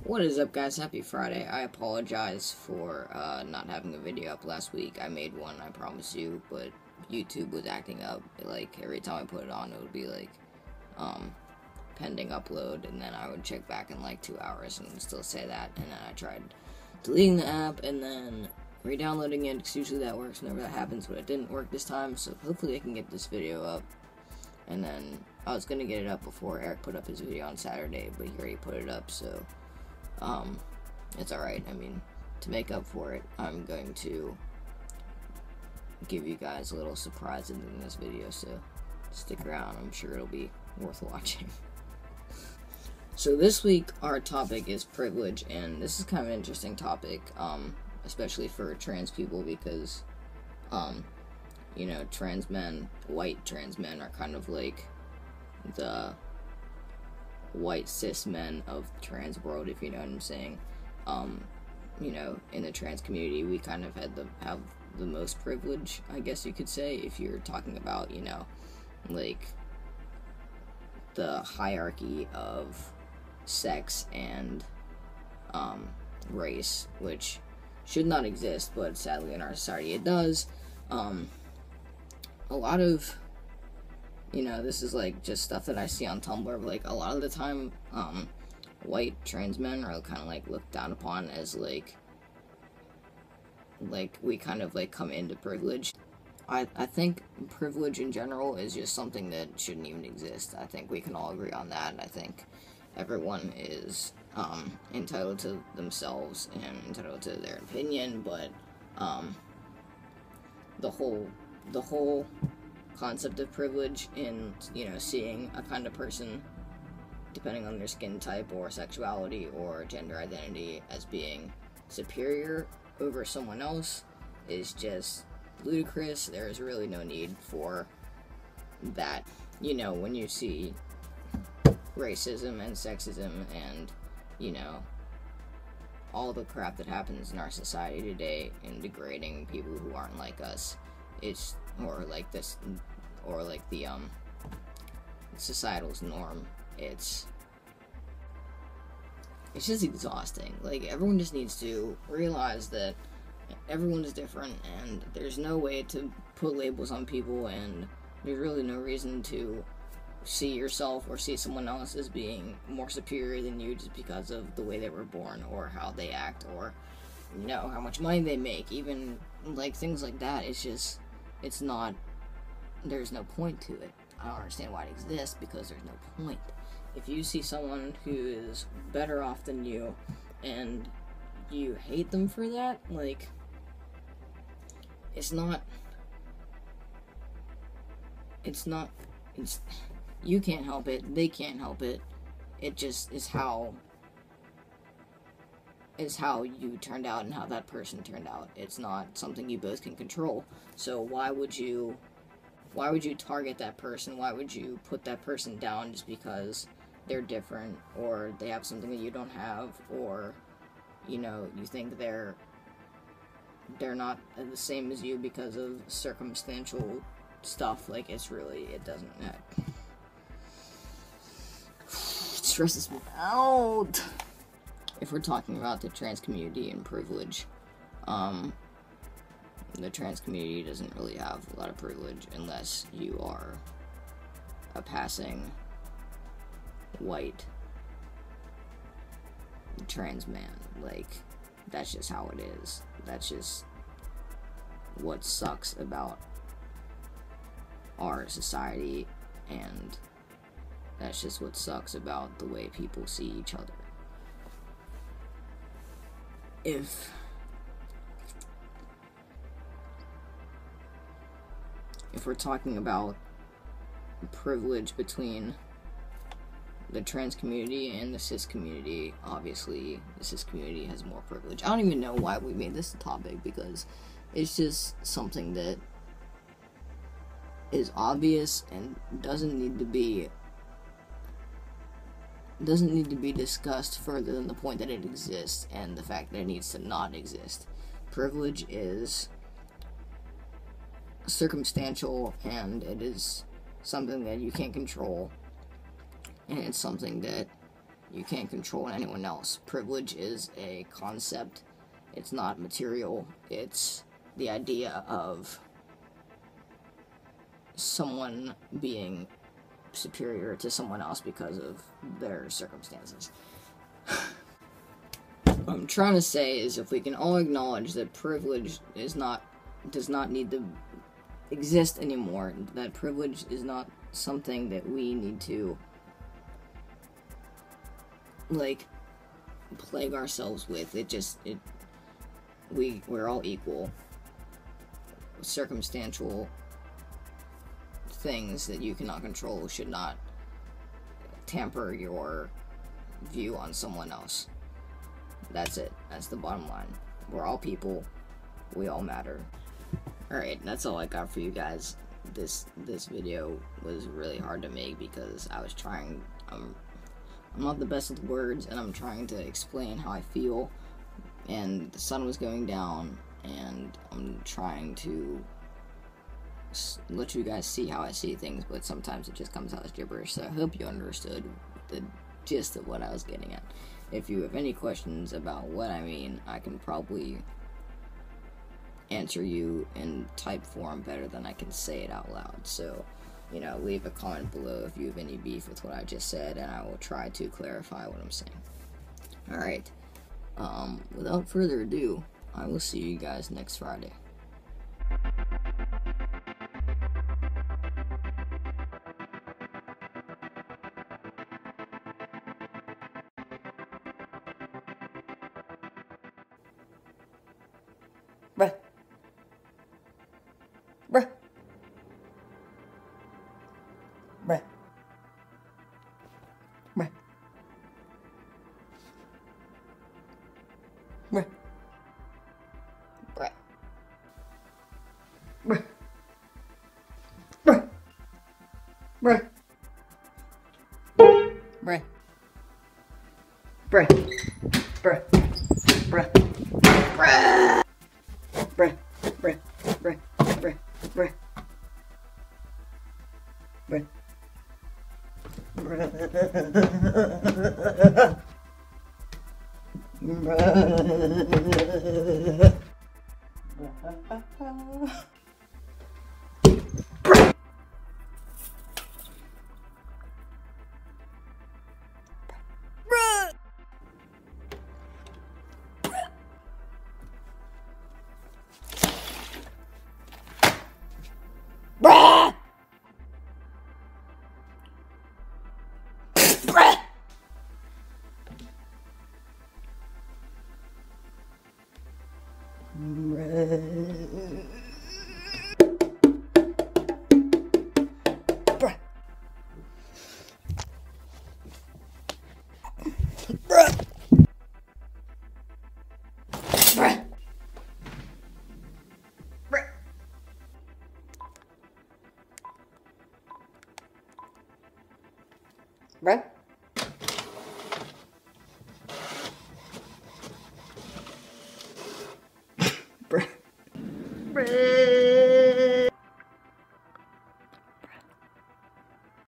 What is up, guys? Happy Friday. I apologize for not having a video up last week. I made one, I promise you, but YouTube was acting up. Like, every time I put it on, it would be like, pending upload, and then I would check back in like 2 hours and it would still say that, and then I tried deleting the app and then re-downloading it, because usually that works whenever that happens, but it didn't work this time, so hopefully I can get this video up. And then I was gonna get it up before Eric put up his video on Saturday, but he already put it up, so it's alright. I mean, to make up for it, I'm going to give you guys a little surprise in this video, so stick around. I'm sure it'll be worth watching. So this week, our topic is privilege, and this is kind of an interesting topic, especially for trans people, because, you know, trans men, white trans men, are kind of like the white cis men of the trans world, if you know what I'm saying. You know, in the trans community, we kind of have the most privilege, I guess you could say, if you're talking about, you know, like, the hierarchy of sex and, race, which should not exist, but sadly in our society it does. A lot of, you know, this is like just stuff that I see on Tumblr, but like a lot of the time, white trans men are kind of like looked down upon as like we kind of like come into privilege. I think privilege in general is just something that shouldn't even exist. I think we can all agree on that. I think everyone is entitled to themselves and entitled to their opinion, but the whole concept of privilege in, you know, seeing a kind of person, depending on their skin type or sexuality or gender identity, as being superior over someone else is just ludicrous. There's really no need for that. You know, when you see racism and sexism and, you know, all the crap that happens in our society today in degrading people who aren't like us, it's, or like this, or like the societal's norm, it's just exhausting. Like, everyone just needs to realize that everyone is different, and there's no way to put labels on people, and there's really no reason to see yourself or see someone else as being more superior than you just because of the way they were born, or how they act, or, you know, how much money they make. Even, like, things like that, it's just, it's not, there's no point to it. I don't understand why it exists, because there's no point. If you see someone who is better off than you, and you hate them for that, like, it's you can't help it, they can't help it, it just is how you turned out and how that person turned out. It's not something you both can control, so why would you target that person? Why would you put that person down just because they're different, or they have something that you don't have, or, you know, you think they're not the same as you because of circumstantial stuff? Like, it doesn't matter. It stresses me out. If we're talking about the trans community and privilege, the trans community doesn't really have a lot of privilege unless you are a passing white trans man. Like, that's just how it is. That's just what sucks about our society, and that's just what sucks about the way people see each other. If we're talking about privilege between the trans community and the cis community, obviously the cis community has more privilege. I don't even know why we made this a topic, because it's just something that is obvious and doesn't need to be discussed further than the point that it exists and the fact that it needs to not exist. Privilege is circumstantial, and it is something that you can't control, and it's something that You can't control anyone else. Privilege is a concept. It's not material. It's the idea of someone being superior to someone else because of their circumstances. What I'm trying to say is, if we can all acknowledge that privilege does not need to exist anymore, that privilege is not something that we need to, like, plague ourselves with. We're all equal. Circumstantial things that you cannot control should not tamper your view on someone else. That's it. That's the bottom line. We're all people. We all matter. Alright, that's all I got for you guys. This video was really hard to make because I was trying, I'm not the best with words, and I'm trying to explain how I feel, and the sun was going down, and I'm trying to let you guys see how I see things, but sometimes it just comes out as gibberish, so I hope you understood the gist of what I was getting at. If you have any questions about what I mean, I can probably answer you in type form better than I can say it out loud. So, leave a comment below if you have any beef with what I just said, and I will try to clarify what I'm saying. Alright, without further ado, I will see you guys next Friday. Bruh. Bruh. Bruh. Bruh. Bruh. Bruh. Bruh. Bruh. Bruh. Bruh. Bruh. Bruh. Bruh. Bruh, bruh, bruh, bruh, bruh, bruh, bruh, bruh.